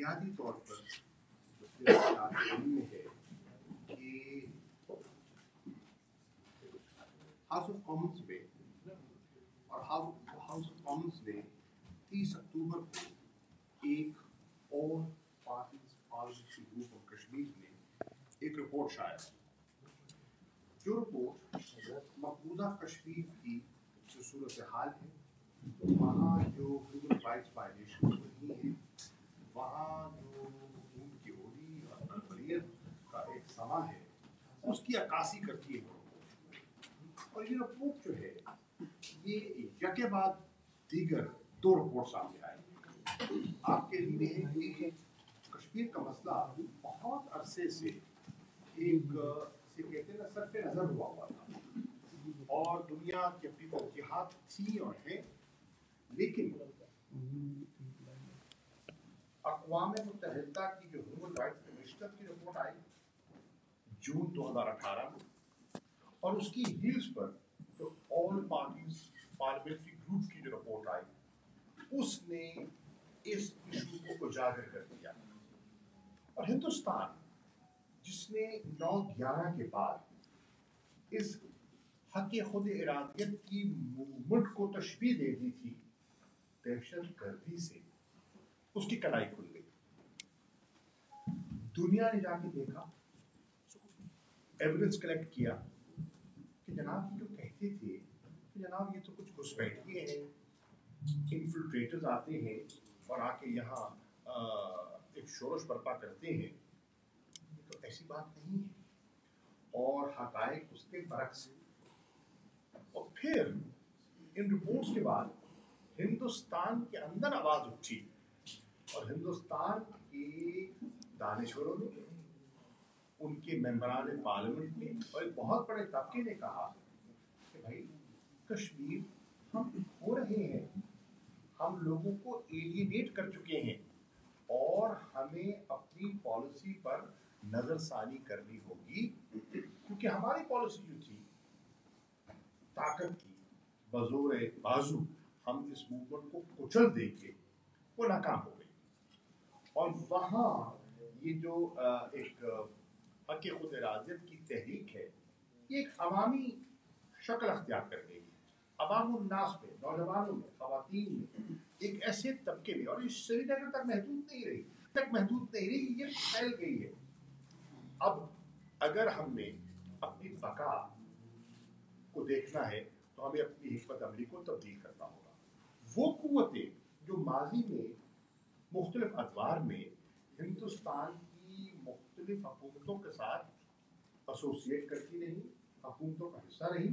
بنیادی طور پر میں ہے کہ ہاؤس آف کامنس میں اور ہاؤس آف کامنس نے 30 اکتوبر کو ایک اور پارلیمنٹری گروپ آف کشمیر نے ایک رپورٹ شائع جو رپورٹ مقبوضہ کشمیر کی جو صورتحال ہے وہاں جو ہیومن رائٹس وائلیشن ہو رہی ہیں وہاں جو ان کی ہولی اور پرپریت کا ایک سما ہے اس کی عکاسی کرتی ہے اور یہ رپورٹ جو ہے یہ یکے بعد دیگر 2 رپورٹ سامنے آئے. آپ کے لیے ہے کہ کشمیر کا مسئلہ بہت عرصے سے ایک سے کہتے ہیں صرف نظر ہوا تھا اور دنیا کی اپنی ترجیحات تھی اور ہے، لیکن اقوام متحدہ کی جو ہیومن رائٹس کمشنر کی رپورٹ آئی جون 2018 میں اور اس کی ہیلز پر جو آل پارٹیز پارلیمنٹری گروپ کی جو رپورٹ آئی اس نے اس ایشو کو اجاگر کر دیا اور ہندوستان جس نے 9/11 کے بعد اس حق خود ارادیت کی موومنٹ کو تشبیہ دے دی تھی، دہشت گردی سے اس کی کلائی کھل گئی. دنیا نے جا کے دیکھا، ایویڈنس کلیکٹ کیا کہ جناب جو کہتے تھے کہ جناب یہ تو کچھ گھسپیٹھیے ہیں، انفلٹریٹرز آتے ہیں اور آ کے یہاں ایک شورش برپا کرتے ہیں، یہ تو ایسی بات نہیں ہے اور حقائق اس کے برعکس. اور پھر ان رپورٹس کے بعد ہندوستان کے اندر آواز اٹھی اور ہندوستان کے دانشوروں نے، ان کے ممبران پارلیمنٹ نے اور ایک بہت بڑے طبقے نے کہا کہ بھائی کشمیر ہم ہو رہے ہیں، ہم لوگوں کو ایلینیٹ کر چکے ہیں اور ہمیں اپنی پالیسی پر نظر ثانی کرنی ہوگی، کیونکہ ہماری پالیسی جو تھی طاقت کی بزور بازو ہم اس موومنٹ کو کچل دیں گے وہ ناکام ہو گئی. اور وہاں یہ جو ایک حق خود ارادیت کی تحریک ہے یہ ایک عوامی شکل اختیار کر گئی ہے، عوام الناس میں، نوجوانوں میں، خواتین میں، ایک ایسے طبقے میں، اور یہ سری نگر تک محدود نہیں رہی، یہ پھیل گئی ہے. اب اگر ہم نے اپنی بقا کو دیکھنا ہے تو ہمیں اپنی حکمت عملی کو تبدیل کرنا ہوگا. وہ قوتیں جو ماضی میں مختلف ادوار میں ہندوستان کی مختلف حکومتوں کے ساتھ ایسوسیٹ کرتی رہی، حکومتوں کا حصہ رہی،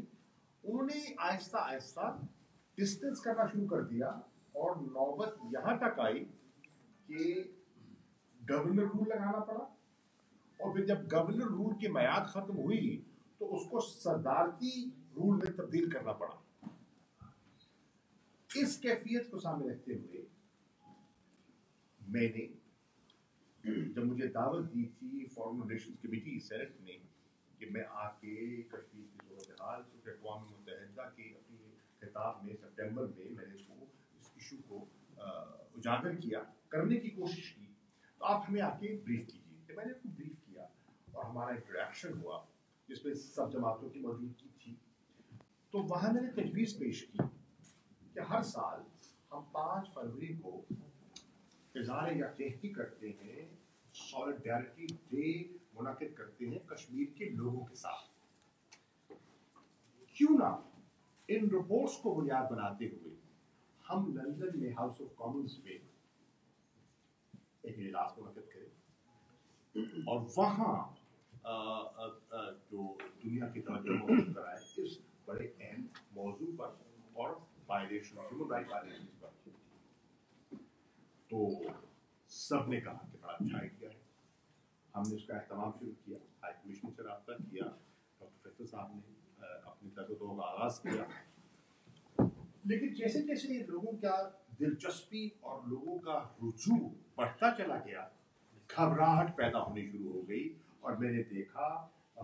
انہوں نے آہستہ آہستہ ڈسٹنس کرنا شروع کر دیا اور نوبت یہاں تک آئی کہ گورنر رول لگانا پڑا اور پھر جب گورنر رول کی میعاد ختم ہوئی تو اس کو صدارتی رول میں تبدیل کرنا پڑا. اس کیفیت کو سامنے رکھتے ہوئے میں نے جب مجھے دعوت دی تھی فارن ریلیشنز کمیٹی سینٹ نے کہ میں آ کے کشمیر کی صورتحال کیونکہ اقوام متحدہ کی اپنی خطاب میں سپٹمبر میں نے اس ایشو کو اجاگر کیا، کرنے کی کوشش کی، تو آپ ہمیں آ کے بریف کیجیے. کہ میں نے کو بریف کیا اور ہمارا انٹریکشن ہوا جس میں سب جماعتوں کی موجودگی تھی. تو وہاں میں نے تجویز پیش کی کہ ہر سال ہم 5 فروری کو اظہار یکجہتی کرتے ہیں، سولیڈیرٹی ڈے منعقد کرتے ہیں کشمیر کے لوگوں کے ساتھ. کیوں نہ ان رپورٹس کو بنیاد بناتے ہوئے ہم لندن میں ہاؤس آف کامنس میں ایک اجلاس منعقد کریں اور وہاں جو دنیا کی توجہ مبذول کرائے اس بڑے اہم موضوع پر اور وائلیشن ہیومن رائٹ وائلیشن پر. تو سب نے کہا کہ بڑا اچھا آئیڈیا ہے. ہم نے اس کا اہتمام شروع کیا، ہائی کمیشن سے رابطہ کیا، ڈاکٹر فیصل صاحب نے اپنی ترغیبوں کا آغاز کیا. لیکن جیسے جیسے یہ لوگوں کا دلچسپی اور لوگوں کا رجوع بڑھتا چلا گیا، گھبراہٹ پیدا ہونی شروع ہو گئی اور میں نے دیکھا،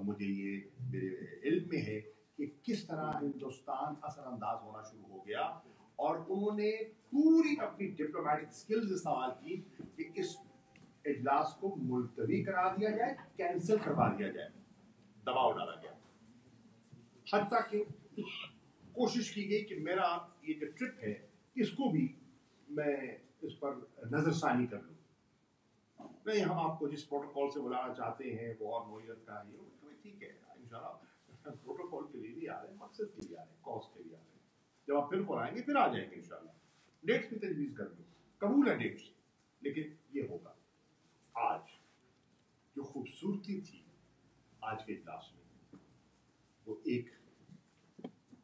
مجھے یہ میرے علم میں ہے کہ کس طرح ہندوستان اثر انداز ہونا شروع ہو گیا اور انہوں نے پوری اپنی ڈپلومیٹک سکلز استعمال کی کہ اس اجلاس کو ملتوی کرا دیا جائے, کینسل کروا دیا جائے. دباؤ ڈالا گیا, حتیٰ کہ کوشش کی گئی کہ میرا یہ جو ٹرپ ہے اس کو بھی میں اس پر نظر ثانی کر لوں. نہیں, ہم آپ کو جس پروٹوکول سے بلانا چاہتے ہیں وہ اور نوعیت کا ہے, ٹھیک ہے انشاءاللہ پروٹوکول کے لیے بھی آ رہے ہیں, مقصد کے لیے آ رہے ہیں, کاز کے لیے آ رہے ہیں. جب آپ پھر آئیں گے پھر آ جائیں گے انشاءاللہ. ڈیٹس بھی تجویز کر دوں, قبول ہے ڈیٹس, لیکن یہ ہوگا. آج جو خوبصورتی تھی آج کے اجلاس میں, وہ ایک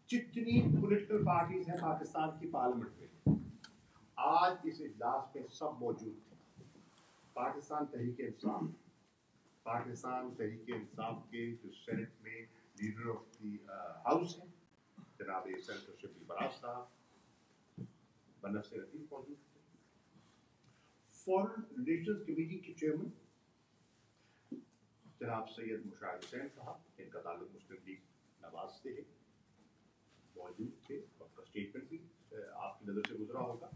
جتنی پولیٹیکل پارٹیز ہیں پاکستان کی پارلیمنٹ میں آج اس اجلاس میں سب موجود تھے. پاکستان تحریک انصاف, پاکستان تحریک انصاف کے جو سینٹ میں لیڈر آف دی ہاؤس ہیں جناب سینیٹر شبیر فراز صاحب, بنفس رفیق موجود تھے. فارن ریلیشنز کمیٹی کے چیئرمین جناب سید مشاہد حسین صاحب, ان کا تعلق مسلم لیگ نواز سے ہے, موجود تھے. اور کا اسٹیٹمنٹ بھی آپ کی نظر سے گزرا ہوگا.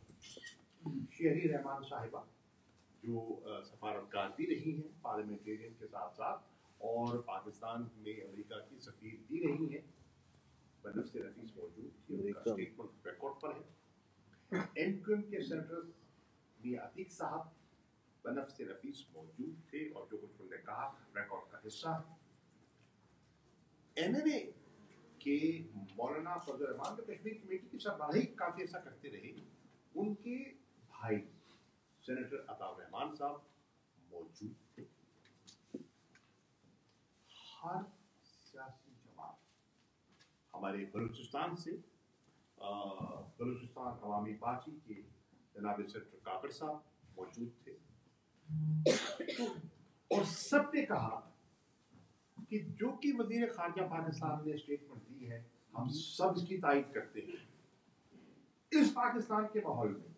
شہری رحمان صاحبہ جو سفارتکار بھی رہی ہیں پارلیمنٹرین کے ساتھ ساتھ, اور پاکستان میں امریکہ کی سفیر بھی رہی ہیں, بنفس رفیق موجود تھی. ان کا اسٹیٹمنٹ ریکارڈ پر ہے. ایم کیو ایم کے سینیٹر میاں عتیق صاحب بنفس رفیق موجود تھے, اور جو کچھ انہوں نے کہا ریکارڈ کا حصہ ہے. ایم این اے کے مولانا فضل الرحمان جو کشمیر کمیٹی کی سربراہی کافی ایسا کرتے رہے, ان کے بھائی سینیٹر عطا الرحمان صاحب موجود تھے. ہر سیاسی جماعت, ہمارے بلوچستان سے بلوچستان عوامی پارٹی کے جناب سینیٹر کاکڑ صاحب موجود تھے, اور سب نے کہا کہ جو کہ وزیر خارجہ پاکستان نے اسٹیٹمنٹ دی ہے ہم سب اس کی تائید کرتے ہیں. اس پاکستان کے ماحول میں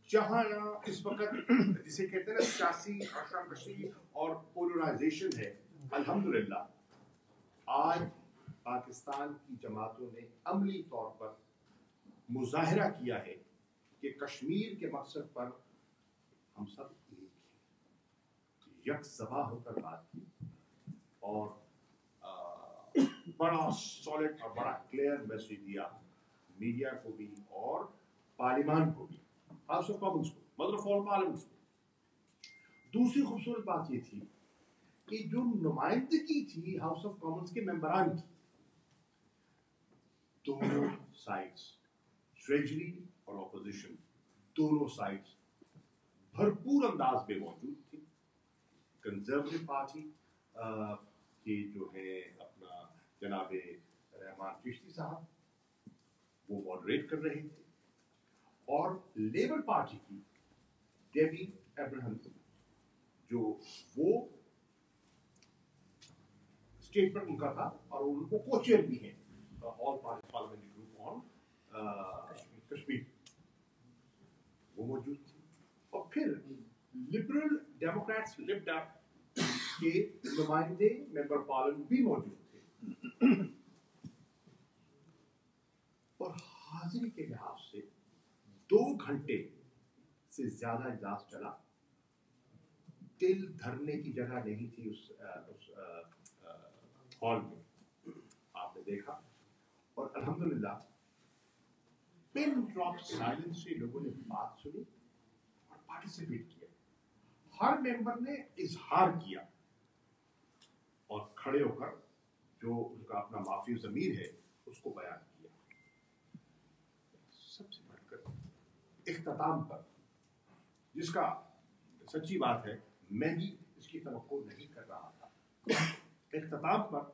جہاں اس وقت جسے کہتے ہیں نا سیاسی اشرکشی اور پولرائزیشن ہے, الحمدللہ آج پاکستان کی جماعتوں نے عملی طور پر مظاہرہ کیا ہے کہ کشمیر کے مقصد پر ہم سب ایک ہیں, یکسبا ہو کر بات کی, اور بڑا سالڈ اور بڑا کلیئر میسج دیا میڈیا کو بھی اور پارلیمان کو بھی, ہاؤس آف کامنس کو, مدر آف آل پارلیمنٹس کو. دوسری خوبصورت بات یہ تھی کہ جو نمائندگی تھی ہاؤس آف کامنس کے ممبران کی, دونوں سائڈس ٹریجری اور اپوزیشن دونوں سائڈس بھرپور انداز میں موجود تھی. کنزرویٹو پارٹی کے جو ہے اپنا جناب رحمان چشتی صاحب وہ ماڈریٹ کر رہے تھے, اور لیبر پارٹی کی ڈیبی ابراہم جو وہ اسٹیٹمنٹ ان کا تھا, اور ان کو کوچیئر بھی ہیں آل پارلیمنٹری گروپ آن کشمیر, وہ موجود تھی. اور پھر لبرل ڈیموکریٹس لفٹ اپ کے نمائندے ممبر پارلیمنٹ بھی موجود تھے. اور حاضری کے لحاظ سے 2 گھنٹے سے زیادہ اجلاس چلا. دل دھرنے کی جگہ نہیں تھی اس ہال میں, آپ نے دیکھا. اور الحمدللہ پن ڈراپ سائلنس سے لوگوں نے بات سنی اور پارٹیسپیٹ کیا. ہر ممبر نے اظہار کیا اور کھڑے ہو کر جو ان کا اپنا معافی ضمیر ہے اس کو بیان کیا. سب سے بڑھ کر اختتام پر, جس کا سچی بات ہے میں بھی اس کی توقع نہیں کر رہا تھا, اختتام پر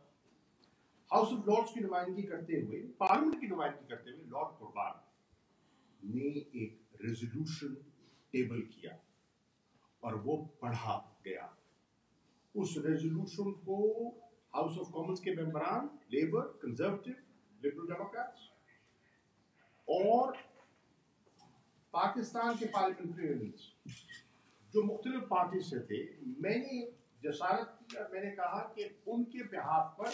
ہاؤس آف لارڈس کی نمائندگی کرتے ہوئے, پارلیمنٹ کی نمائندگی کرتے ہوئے لارڈ قربان نے ایک ریزولوشن ٹیبل کیا اور وہ پڑھا گیا. اس ریزولوشن کو ہاؤس آف کامنس کے ممبران لیبر, کنزرویٹو, لبرل ڈیموکریٹس اور پاکستان کے پارلیمنٹریئنز جو مختلف پارٹی سے تھے, میں نے جسارت کی اور میں نے کہا کہ ان کے بہاف پر,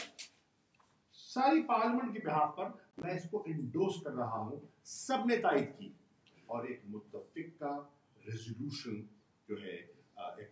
ساری پارلیمنٹ کے بہاف پر میں اس کو انڈورس کر رہا ہوں. سب نے تائید کی اور ایک متفق کا ریزولوشن جو ہے ایک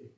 1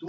2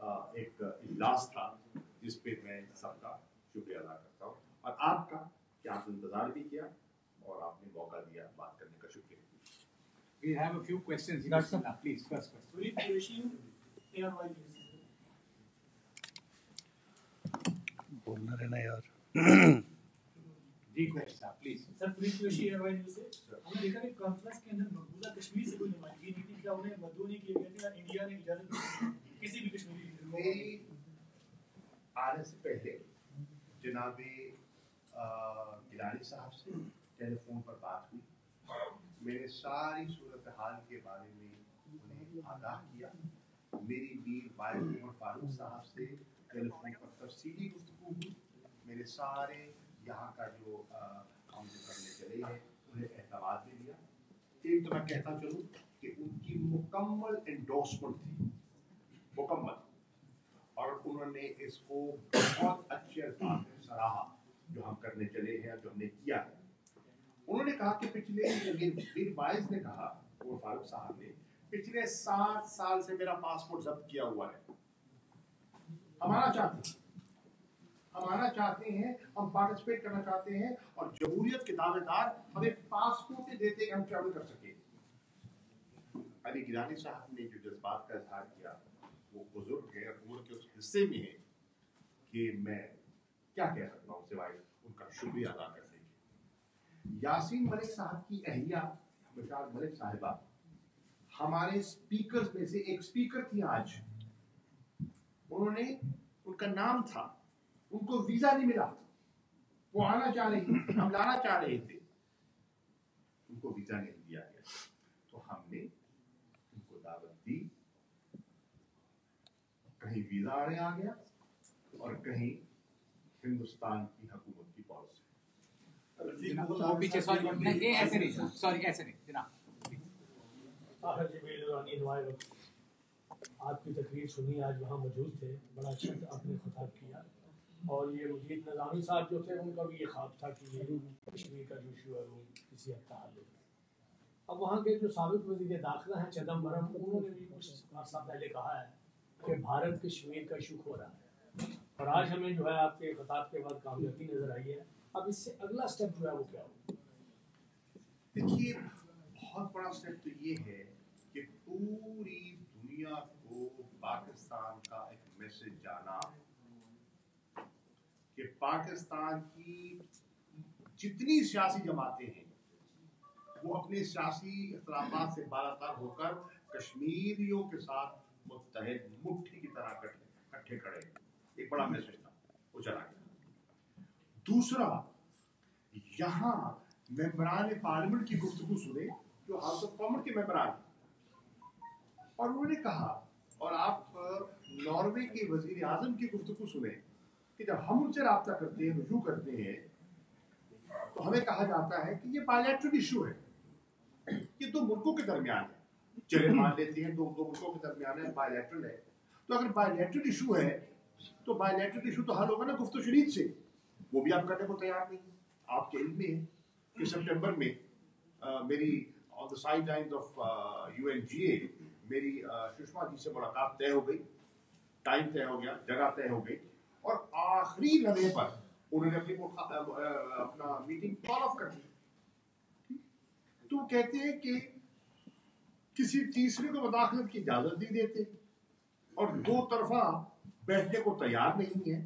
ایک اجلاس تھا جس پہ میں سب کا شکریہ ادا کرتا ہوں اور آپ کا کہ آپ نے انتظار بھی کیا اور آپ نے موقع دیا بات کرنے کا. شکریہ. We have a few questions. Please, first question. بولنا رہنا یار. جی please sir Farid Qureshi air وائن سے ہم نے دیکھا کہ کانفرنس کے اندر مقبوضہ کشمیر سے کوئی نمائندگی نہیں تھی. کیا انہیں مدعو نہیں کیا گیا تھا؟ انڈیا نے اجازت دی کسی بھی کشمیری لیڈر کو؟ میری آنے سے پہلے جناب گیلانی صاحب سے ٹیلی فون پر بات ہوئی. میں نے ساری صورتحال کے بارے میں انہیں آگاہ کیا. میری میر وائس عمر فاروق صاحب سے ٹیلی فون پر تفصیلی گفتگو ہوئی. میرے سارے یہاں کا جو ہم جو کرنے چلے ہیں انہیں اعتماد میں لیا. ایک تو میں کہتا چلوں کہ ان کی مکمل انڈورسمنٹ تھی, مکمل, اور انہوں نے اس کو بہت اچھے الفاظ میں سراہا جو ہم کرنے چلے ہیں, جو ہم نے کیا ہے. انہوں نے کہا کہ پچھلے میر باعث نے کہا, عمر فاروق صاحب نے, پچھلے 7 سال سے میرا پاسپورٹ ضبط کیا ہوا ہے. ہمارا چاہتے ہیں, ہم پارٹیسپیٹ کرنا چاہتے ہیں اور جمہوریت کے دعوے دار ہمیں پاسپورٹ دیتے کہ ہم ٹریول کر سکیں. علی گیلانی صاحب نے جو جذبات کا اظہار کیا وہ بزرگ ہے, عمر کے اس حصے میں ہے کہ میں کیا کہہ سکتا ہوں سوائے ان کا شکریہ ادا کرنے کے. یاسین ملک صاحب کی اہلیہ مشال ملک صاحبہ ہمارے اسپیکرز میں سے ایک اسپیکر تھی. آج انہوں نے, ان کا نام تھا, ان کو ویزا نہیں ملا, وہ آنا چاہ رہی تھی, ہم لانا چاہ رہے تھے, ان کو ویزا نہیں دیا گیا. تو ہم نے ان کو دعوت دی. کہیں ویزا آڑے آ گیا اور کہیں ہندوستان کی حکومت کی پالیسی. آپ کی تقریر سنی, آج وہاں موجود تھے, بڑا اچھا آپ نے خطاب کیا. اور یہ مجید نظامی صاحب جو تھے ان کا بھی یہ خواب تھا کہ یہ کشمیر کا جو ایشو ہے وہ کسی حد تک حل ہو. اب وہاں کے جو سابق وزیر داخلہ ہیں چدمبرم, انہوں نے بھی کچھ عرصہ پہلے کہا ہے کہ بھارت کشمیر کا ایشو ہو رہا ہے, اور آج ہمیں جو ہے آپ کے خطاب کے بعد کامیابی نظر آئی ہے. اب اس سے اگلا سٹیپ جو ہے وہ کیا ہو؟ دیکھیے, بہت بڑا سٹیپ تو یہ ہے کہ پوری دنیا کو پاکستان کا ایک میسج جانا کہ پاکستان کی جتنی سیاسی جماعتیں ہیں وہ اپنے سیاسی اختلافات سے بالاتر ہو کر کشمیریوں کے ساتھ متحد مٹھی کی طرح اکٹھے کھڑے. ایک بڑا میسج تھا, وہ چلا گیا. دوسرا, یہاں ممبران پارلیمنٹ کی گفتگو سنے جو ہاؤس آف کامن کے ممبران ہیں, اور انہوں نے کہا, اور آپ ناروے کے وزیر اعظم کی گفتگو سنیں کہ جب ہم ان سے رابطہ کرتے ہیں, رجوع کرتے ہیں, تو ہمیں کہا جاتا ہے کہ یہ بائیلیٹرل ایشو ہے, یہ 2 ملکوں کے درمیان ہے. چلے مان لیتے ہیں 2 ملکوں کے درمیان ہے, بائیلیٹرل ہے. تو اگر بائیلیٹرل ایشو ہے تو بائیلیٹرل ایشو تو حل ہوگا نا گفت و شنید سے. وہ بھی آپ کرنے کو تیار نہیں. آپ کے علم میں ہے کہ سپٹمبر میں میری on the sidelines of UNGA میری سشما جی سے ملاقات طے ہو گئی, ٹائم طے ہو گیا, جگہ طے ہو گئی, اور آخری لمحے پر انہوں نے اپنا میٹنگ کال آف کر دی. تو وہ کہتے ہیں کہ کسی تیسرے کو مداخلت کی اجازت نہیں دیتے اور 2 طرفہ بیٹھنے کو تیار نہیں ہے,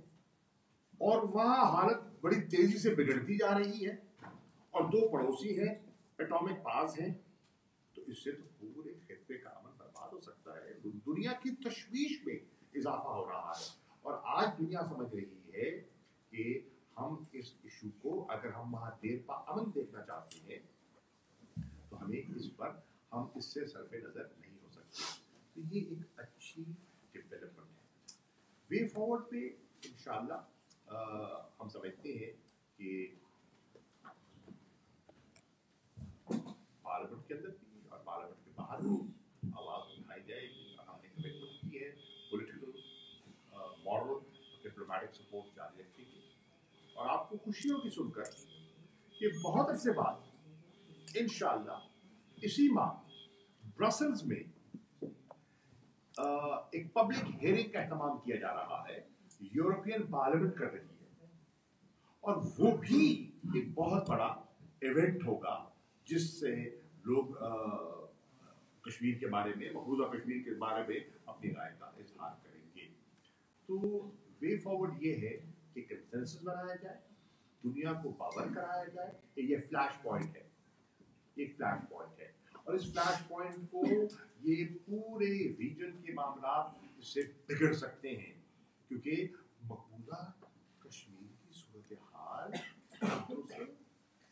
اور وہاں حالت بڑی تیزی سے بگڑتی جا رہی ہے, اور 2 پڑوسی ہیں, ایٹامک پاورز ہیں. تو اس سے تو پورے خطے کا امن برباد ہو سکتا ہے. دنیا کی تشویش میں اضافہ ہو رہا ہے, اور آج دنیا سمجھ رہی ہے کہ ہم اس ایشو کو, اگر ہم وہاں دیر پا امن دیکھنا چاہتے ہیں تو ہمیں اس پر, ہم اس سے صرف نظر نہیں ہو سکتے. تو یہ ایک اچھی ڈیولپمنٹ ہے. وے فارورڈ پہ انشاءاللہ ہم سمجھتے ہیں کہ پارلیمنٹ کے اندر بھی اور پارلیمنٹ کے باہر بھی آواز اٹھائی جائے گی. ہم نے کمٹمنٹ کی ہے پولیٹیکل, مورل, ڈپلومیٹک سپورٹ جاری رکھیں گے. اور آپ کو خوشی ہوگی سن کر کہ بہت عرصے بعد انشاءاللہ اسی ماہ برسلز میں ایک پبلک ہیئرنگ کا اہتمام کیا جا رہا ہے، یورپین پارلیمنٹ کر رہی ہے، اور وہ بھی ایک بہت بڑا ایونٹ ہوگا جس سے لوگ کشمیر کے بارے میں، مقبوضہ کشمیر کے بارے میں اپنی رائے کا اظہار کریں گے. تو وے فارورڈ یہ ہے کہ کنسنسس بنایا جائے، دنیا کو باور کرایا جائے کہ یہ فلیش پوائنٹ ہے، ایک فلیش پوائنٹ ہے، اور اس فلیش پوائنٹ کو یہ پورے ریجن کے معاملات سے بگڑ سکتے ہیں، کیونکہ مقبوضہ کشمیر کی صورتحال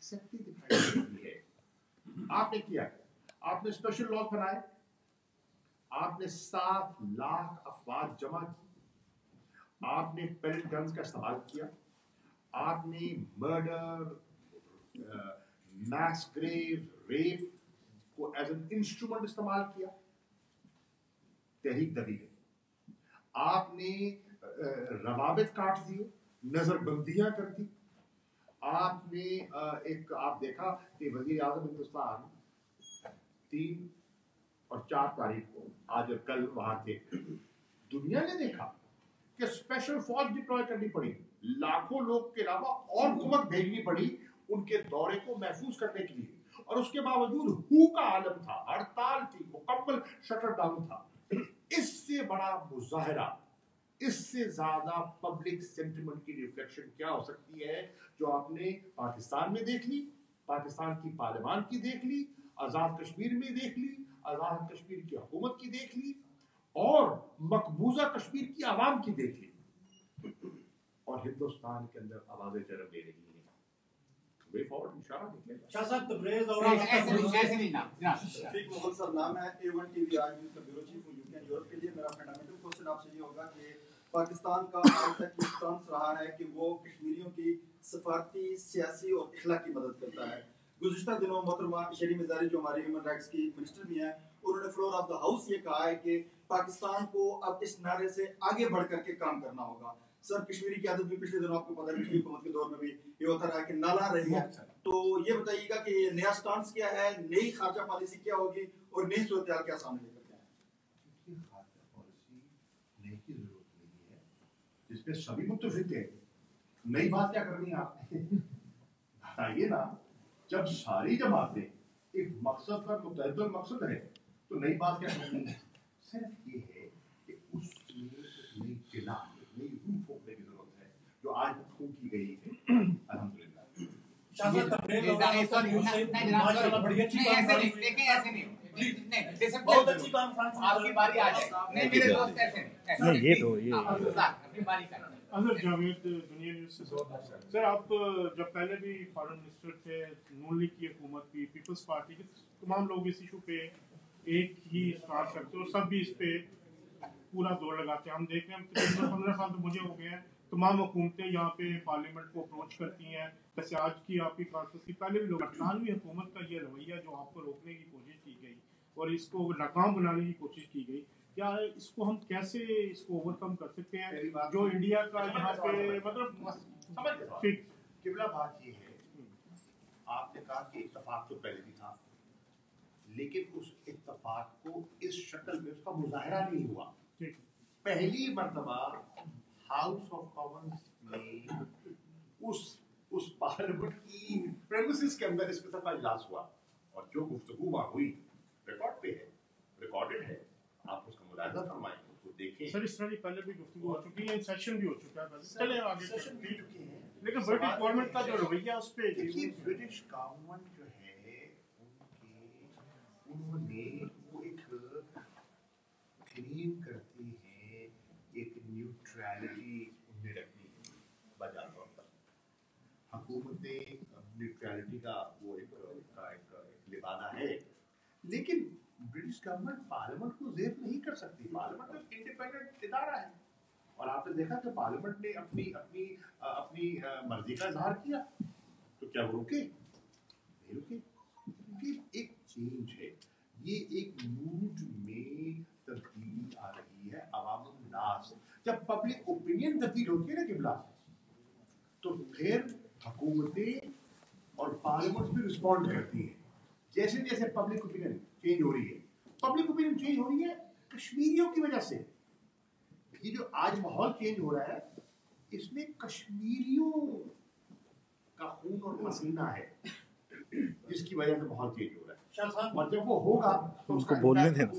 سکتی دکھائی دیتی ہے. آپ نے کیا، آپ نے اسپیشل لاز بنائے، آپ نے 7 لاکھ افواج جمع کی، آپ نے پیلٹ گنز کا استعمال کیا، آپ نے مرڈر، میس گریو، ریپ کو ایز این انسٹرومنٹ استعمال کیا. تحریک دبی گئی. آپ نے روابط کاٹ دیے، نظر بندیاں کر دی. آپ نے آپ دیکھا کہ وزیر اعظم ہندوستان 3 اور 4 تاریخ کو، آج اور کل وہاں تھے. دنیا نے دیکھا کہ اسپیشل فورس ڈپلوائے کرنی پڑی، لاکھوں لوگ کے علاوہ اور کمک بھیجنی پڑی ان کے دورے کو محفوظ کرنے کے لیے، اور اس کے باوجود ہو کا عالم تھا، ہڑتال تھی، مکمل شٹر ڈاؤن تھا. اس سے بڑا مظاہرہ، اس سے زیادہ پبلک سینٹیمنٹ کی ریفلیکشن کیا ہو سکتی ہے جو آپ نے پاکستان میں دیکھ لی، پاکستان کی پارلیمان کی دیکھ لی، آزاد کشمیر میں دیکھ لی، آزاد کشمیر کی حکومت کی دیکھ لی، اور مقبوضہ کشمیر کی عوام کی دیکھ لی، اور ہندوستان کے اندر آوازیں جنم لے رہی ہیں. وے فارورڈ انشاءاللہ دیکھیں گے. شاہ صاحب تبریز اور ایسے نہیں نا. شفیق مغل سر نام ہے، A1 ٹی وی آج نیوز کا بیورو چیف ہوں یوکے اینڈ یورپ کے لیے. میرا فنڈامنٹل کوسچن آپ سے یہ ہوگا کہ پاکستان کا آج تک یہ اسٹانس رہا ہے کہ وہ کشمیریوں کی سفارتی، سیاسی اور اخلاقی مدد کرتا ہے. گزشتہ دنوں محترمہ شری مزاری جو ہماری ہیومن رائٹس کی منسٹر بھی ہیں، انہوں نے فلور آف دا ہاؤس یہ کہا ہے کہ پاکستان کو اب اس نعرے سے آگے بڑھ کر کے کام کرنا ہوگا. سر کشمیری کی عادت بھی پچھلے دنوں آپ کو پتہ ہے، پچھلی حکومت کے دور میں بھی یہ ہوتا رہا کہ نالا رہی ہے. تو یہ بتائیے گا کہ یہ نیا سٹانس کیا ہے، نئی خارجہ پالیسی کیا ہوگی، اور نئی صورتحال کیا سامنے لے کر کے آئیں؟ خارجہ پالیسی نئی کی ضرورت نہیں ہے، جس پہ سبھی متفق ہیں. نئی بات کیا کرنی ہے آپ نے؟ بتائیے نا. جب ساری جماعتیں ایک مقصد پر متحد المقصد ہے تو نئی بات کیا کرنی ہے؟ صرف یہ ہے کہ اس میں نئی بنا، نئی روح پھونکنے کی ضرورت ہے جو آج تک پھونکی گئی ہے. الحمدللہ. بہت اچھی کانفرنس. آپ کی باری آ جائے. میرے دوست ایسے نہیں. یہ تو یہ اپنی باری کر. اظہر جاوید، دنیا نیوز سے. سر آپ جب پہلے بھی فارن منسٹر تھے، نون لیگ کی حکومت کی، پیپلز پارٹی کے تمام لوگ اس ایشو پہ ایک ہی اسٹارٹ کرتے اور سب بھی اس پہ پورا زور لگاتے ہیں. ہم دیکھ رہے ہیں 15 سال تو مجھے ہو گئے ہیں، تمام حکومتیں یہاں پہ پارلیمنٹ کو اپروچ کرتی ہیں. جیسے آج کی آپ کی کانفرنس کی پہلے بھی لوگ، برطانوی حکومت کا یہ رویہ جو آپ کو روکنے کی کوشش کی گئی اور اس کو ناکام بنانے کی کوشش کی گئی، کیا اس کو ہم کیسے اس کو اوور کم کر سکتے ہیں جو انڈیا کا یہاں پہ مطلب قبلہ بات یہ ہے، آپ نے کہا کہ اتفاق تو پہلے بھی تھا، لیکن اس اتفاق کو اس شکل میں اس کا مظاہرہ نہیں ہوا. پہلی مرتبہ ہاؤس آف کامنز میں اس پارلیمنٹ کی پریمیسز کے اندر اس قسم کا اجلاس ہوا، اور جو گفتگو وہاں ہوئی ریکارڈ پہ ہے، ریکارڈڈ ہے. آپ اس کا ملاحظہ فرمائیں، اس کو دیکھیں. سر اس طرح کی پہلے بھی گفتگو ہو چکی ہے، سیشن بھی ہو چکا ہے، چلے آگے سیشن بھی چکے ہیں. لیکن برٹش گورنمنٹ کا جو رویہ اس پہ دیکھیے برٹش گورنمنٹ جو ہے انہوں نے وہ ایک کلیم کرتے ہیں، ایک نیوٹرلٹی ان نے رکھنی ہے. بجا طور پر حکومتیں نیوٹرلٹی کا وہ ایک لبادہ ہے، لیکن برٹش گورنمنٹ پارلیمنٹ کو زیر نہیں کر سکتی. پارلیمنٹ ایک انڈیپینڈنٹ ادارہ ہے، اور آپ نے دیکھا کہ پارلیمنٹ نے اپنی مرضی کا اظہار کیا، تو کیا وہ رکے؟ نہیں رکے. کیونکہ ایک چینج ہے، یہ ایک موڈ میں تبدیلی آ رہی ہے. عوام الناس جب پبلک اوپینین تبدیل ہوتی ہے نا قبلہ، تو پھر حکومتیں اور پارلیمنٹ بھی رسپونڈ کرتی ہیں. جیسے جیسے پبلک اوپینین چینج ہو رہی ہے، پبلک اوپینین چینج ہو رہی ہے کشمیریوں کی وجہ سے یہ جو آج ماحول چینج ہو رہا ہے اس میں کشمیریوں کا خون اور پسینہ ہے جس کی وجہ سے ماحول چینج ہو رہا ہے اور جب وہ ہوگا تو اس کو بولنے دینا.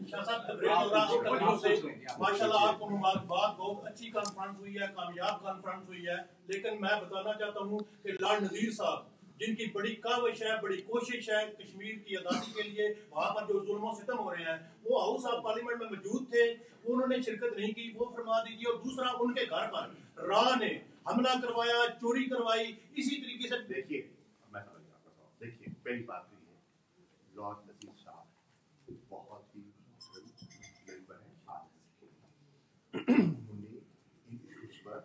شاہ صاحب تبریز اور آپ سے ماشاءاللہ آپ کو مبارکباد, بہت اچھی کانفرنس ہوئی ہے, کامیاب کانفرنس ہوئی ہے, لیکن میں بتانا چاہتا ہوں کہ لارڈ نذیر صاحب جن کی بڑی کاوش ہے, بڑی کوشش ہے کشمیر کی آزادی کے لیے, وہاں پر جو ظلم و ستم ہو رہے ہیں وہ ہاؤس آف پارلیمنٹ میں موجود تھے, انہوں نے شرکت نہیں کی, وہ فرما دیجیے. اور دوسرا ان کے گھر پر راہ نے حملہ کروایا, چوری کروائی, اسی طریقے سے. دیکھیے میں سمجھ رہا ہوں, دیکھیے پہلی بات یہ ہے لارڈ نذیر صاحب بہت ہی انہوں نے ان ایشوز پر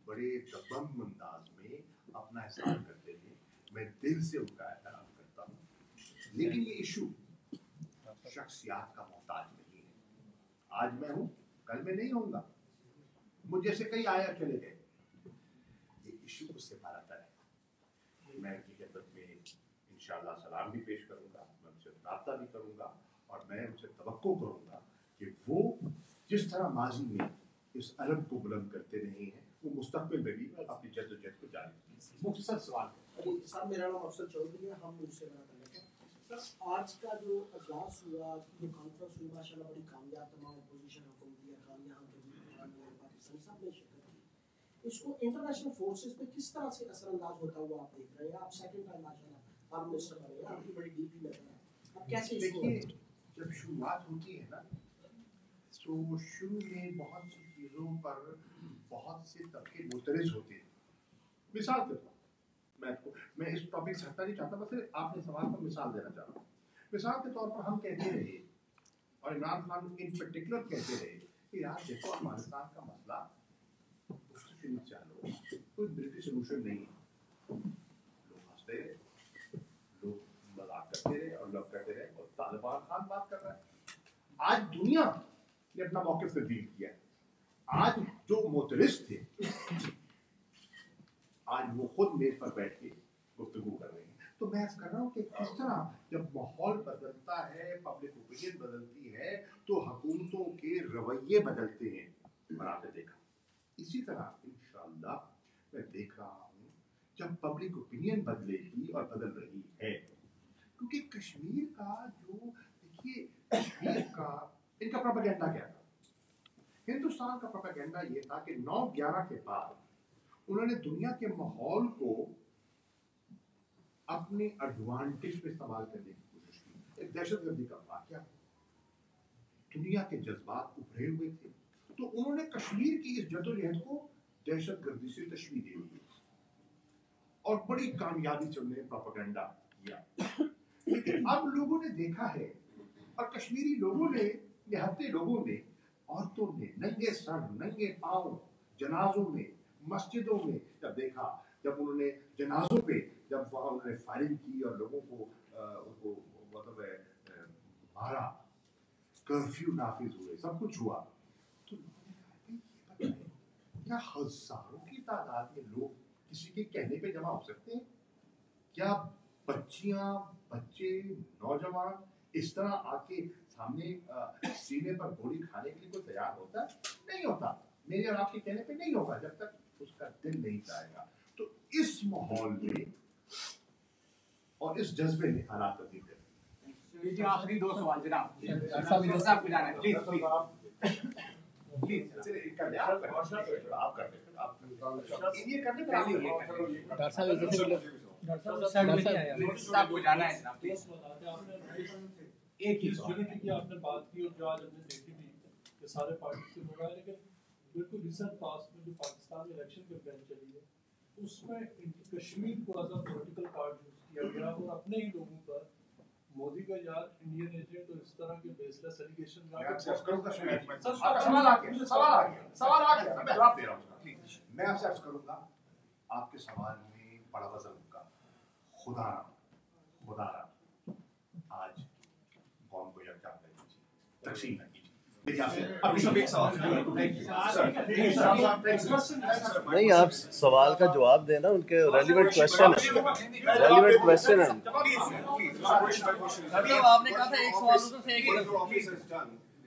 بڑے دبنگ انداز میں اپنا احسان کرتے ہیں, میں دل سے ان کا احترام کرتا ہوں, لیکن یہ ایشو شخصیات کا محتاج نہیں ہے. آج میں ہوں, کل میں نہیں ہوں گا, مجھ جیسے کئی آیا چلے گئے. یہ ایشو اس سے بھرا تر ہے. میں ان کی خدمت میں انشاءاللہ سلام بھی پیش کروں گا, میں ان سے رابطہ بھی کروں گا, اور میں ان سے توقع کروں گا کہ وہ جس طرح ماضی میں اس علم کو بلند کرتے رہے ہیں وہ مستقبل میں بھی اپنی جدوجہد کو جاری رکھیں. مختصر سوال صاحب, میرا نام افضل چودھری ہے, ہم مجھ سے بنا کرنے کا سر. آج کا جو اجلاس ہوا, جو کانفرنس ہوئی, ماشاء اللہ بڑی کامیاب, تمام اپوزیشن حکومتی ارکان یہاں کے پاکستان صاحب نے شرکت کی. اس کو انٹرنیشنل فورسز پہ کس طرح سے اثر انداز ہوتا ہوا آپ دیکھ رہے ہیں؟ آپ سیکنڈ ٹائم ماشاء اللہ فارم منسٹر بنے ہیں, آپ کی بڑی ڈی پی نظر ہے, اب کیسے دیکھیے جب شروعات ہوتی ہے نا تو شروع میں بہت سی چیزوں پر بہت سے طبقے مترز ہوتے ہیں. مثال کے طور میں اس ٹاپک سے ہٹنا نہیں چاہتا, بس آپ نے سوال پر مثال دینا چاہ رہا ہوں. مثال کے طور پر ہم کہتے رہے, اور عمران خان ان پرٹیکولر کہتے رہے کہ یار دیکھو افغانستان کا مسئلہ چالو, کوئی ملٹری سولوشن نہیں ہے. لوگ ہنستے رہے, لوگ مذاق کرتے رہے, اور لوگ کہتے رہے, اور طالبان خان بات کر رہا ہے. آج دنیا نے اپنا موقف تبدیل کیا ہے. آج جو معترض تھے آج وہ خود میز پر بیٹھ کے گفتگو کر رہے ہیں. تو میں کر رہا ہوں کہ کس طرح جب ماحول بدلتا ہے, پبلک اوپینین بدلتی ہے, تو حکومتوں کے رویے بدلتے ہیں. اور آپ نے دیکھا اسی طرح انشاءاللہ میں دیکھ رہا ہوں جب پبلک اوپینین بدلے گی, اور بدل رہی ہے, کیونکہ کشمیر کا جو دیکھیے کشمیر کا ان کا پروپیگنڈا کیا تھا. ہندوستان کا پروپیگنڈا یہ تھا کہ 9/11 کے بعد انہوں نے دنیا کے ماحول کو اپنے ایڈوانٹیج پہ استعمال کرنے کی کوشش کی. ایک دہشت گردی کا واقعہ, دنیا کے جذبات ابھرے ہوئے تھے, تو انہوں نے کشمیر کی اس جدوجہد کو دہشت گردی سے تشبیہ دے دی, اور بڑی کامیابی سے انہوں نے پروپیگنڈا کیا. لیکن اب لوگوں نے دیکھا ہے, اور کشمیری لوگوں نے, نہتے لوگوں نے, عورتوں نے ننگے سر ننگے پاؤں جنازوں میں, مسجدوں میں جب دیکھا, جب انہوں نے جنازوں پہ جب وہاں انہوں نے فائرنگ کی اور لوگوں کو مطلب مارا, کرفیو نافذ ہوئے, سب کچھ ہوا, تو کیا ہزاروں کی تعداد میں لوگ کسی کے کہنے پہ جمع ہو سکتے ہیں؟ کیا بچیاں, بچے, نوجوان اس طرح آ کے سامنے سینے پر گولی کھانے کے لیے کوئی تیار ہوتا ہے؟ نہیں ہوتا. میرے اور آپ کے کہنے پہ نہیں ہوگا جب تک اس کا دل نہیں چاہے گا. تو اس ماحول میں اور اس جذبے نے حالات تبدیل کر دی. جی آخری 2 سوال جناب صاحب کو جانا ہے, پلیز پلیز آپ کر دیں, آپ یہ کرنے پہلے صاحب کو جانا ہے جناب, پلیز. ایک ہی سوال کی آپ نے بات کی, اور جو آج ہم نے دیکھی بھی کہ سارے پارٹی سے ہو رہا ہے, لیکن بالکل ریسنٹ پاس میں جو پاکستان میں الیکشن کیمپین چلی ہے اس میں کشمیر کو as a political card use کیا گیا, اور اپنے ہی لوگوں پر مودی کا یار انڈین ایجنٹ اور اس طرح کے بیس لیس ایلیگیشن میں آپ سے عرض کروں گا, آپ کے سوال میں بڑا وزن ہوگا. خدا آج قوم کو یکجا کر دیجیے, تقسیم نہ کیجیے. نہیں, آپ سوال کا جواب دینا, ان کے ریلیونٹ کوشچن ہے, ریلیونٹ کوشچن ہے. آپ نے کہا تھا ایک سوال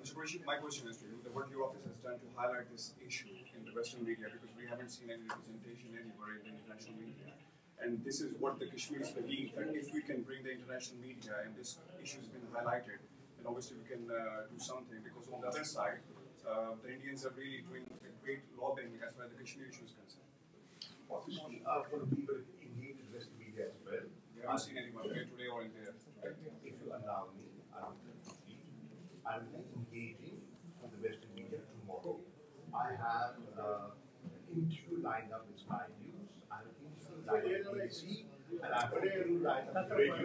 Mr. Qureshi, my question is to you. What your office has done to highlight this issue in the Western media, because we haven't seen any representation anywhere in the international media. And this is what the Kashmiris believe, that if we can bring the international media and this issue has been highlighted, then obviously we can do something. Because on the other side, the Indians are really doing a great lobbying as far as the Kashmir issue is concerned. Obviously, people engage in West media as well. We haven't seen anyone here today or in there. If you allow me, I will be engaging with the Western media tomorrow. I have an interview lined up with Sky News. I have an interview lined up with BBC, and I have an interview lined up with Radio.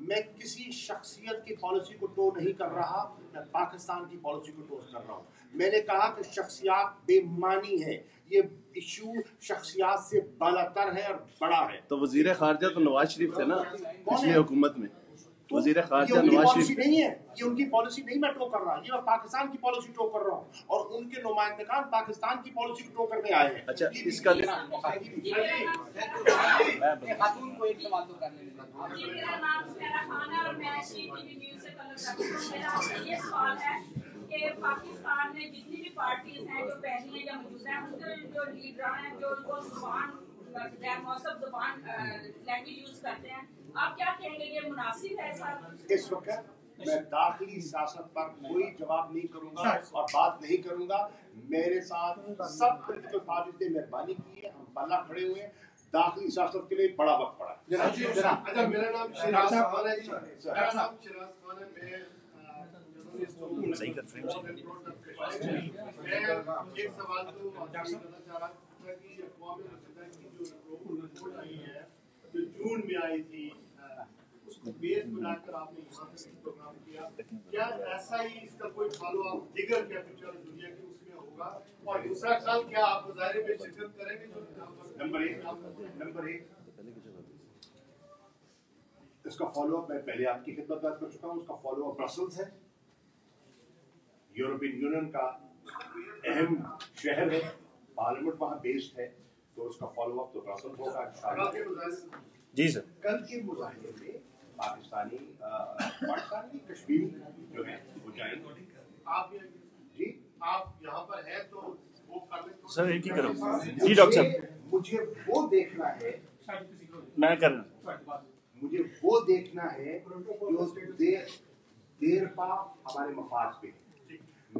میں کسی شخصیت کی policy کو to نہیں کر رہا، میں پاکستان کی پالیسی کو ٹو کر رہا ہوں. میں نے کہا کہ شخصیات بے معنی ہے، یہ ایشو شخصیات سے بالا تر ہے اور بڑا ہے. تو وزیر خارجہ تو نواز شریف تھے نا پچھلی حکومت میں، وزیر خارجہ یہ نواز پالیسی شریف نہیں ہے، یہ ان کی پالیسی نہیں میں ٹو کر رہا، یہ میں پاکستان کی پالیسی ٹو کر رہا ہوں، اور ان کے نمائندگان پاکستان کی پالیسی کو ٹو کرنے آئے ہیں. اچھا اس کا خاتون کو ایک سوال تو کر لیں. میرا نام سمیرا خان ہے اور میں ٹی وی نیوز سے تعلق رکھتی ہوں. میرا آپ سے یہ سوال ہے کہ پاکستان میں جتنی بھی پارٹیز ہیں جو پہلی ہیں یا موجود ہیں، ان کے جو لیڈر ہیں جو ان کو زبان غیر مؤثر زبان لینگویج یوز کرتے ہیں، آپ کیا کہیں گے یہ مناسب ہے سر؟ اس وقت میں داخلی سیاست پر کوئی جواب نہیں کروں گا اور بات نہیں کروں گا. میرے ساتھ سب پولیٹیکل پارٹیز نے مہربانی کی ہے، ہم پلہ کھڑے ہوئے ہیں. داخلی سیاست کے لیے بڑا وقت پڑا ہے. اچھا میرا نام شراز خان ہے جی، میرا نام شراز خان ہے. میں صحیح کر فریم سے ایک سوال تو کرنا چاہ رہا تھا کہ اقوام متحدہ کی جو رپورٹ آئی ہے جو جون میں آئی تھی، اس کو بیس بنا کر آپ نے یہاں پہ پروگرام کیا، کیا ایسا ہی اس کا کوئی فالو اپ دیگر کیپٹل دنیا کے اس میں ہوگا؟ اور دوسرا سوال، کیا آپ مظاہرے میں شرکت کریں گے؟ نمبر ایک اس کا فالو اپ میں پہلے آپ کی خدمت بات کر چکا ہوں. اس کا فالو اپ برسلز ہے، یورپین یونین کا اہم شہر ہے، پارلیمنٹ وہاں بیسڈ ہے، تو اس کا فالو اپ تو برسلز ہوگا. جی سر. کل کے مظاہرے میں پاکستانی کشمیر جو ہے وہ جائیں گے. آپ جی آپ یہاں پر ہیں تو وہ کر لیں سر. ایک ہی کرو جی ڈاکٹر صاحب. مجھے وہ دیکھنا ہے، میں کر رہا مجھے وہ دیکھنا ہے جو دیر پا ہمارے مفاد پہ.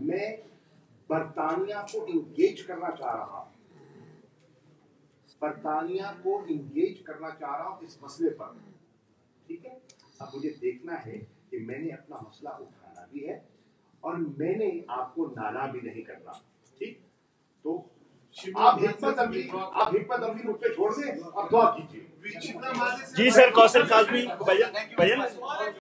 میں برطانیہ کو انگیج کرنا چاہ رہا ہوں، برطانیہ کو انگیج کرنا چاہ رہا ہوں اس مسئلے پر. ٹھیک ہے، اب مجھے دیکھنا ہے کہ میں نے اپنا مسئلہ اٹھانا بھی ہے اور میں نے آپ کو نالا بھی نہیں کرنا. ٹھیک، تو آپ حکمت عملی مجھ پہ چھوڑ دیں اور دعا کیجیے. جی سر. کوثر کاظمی بھائی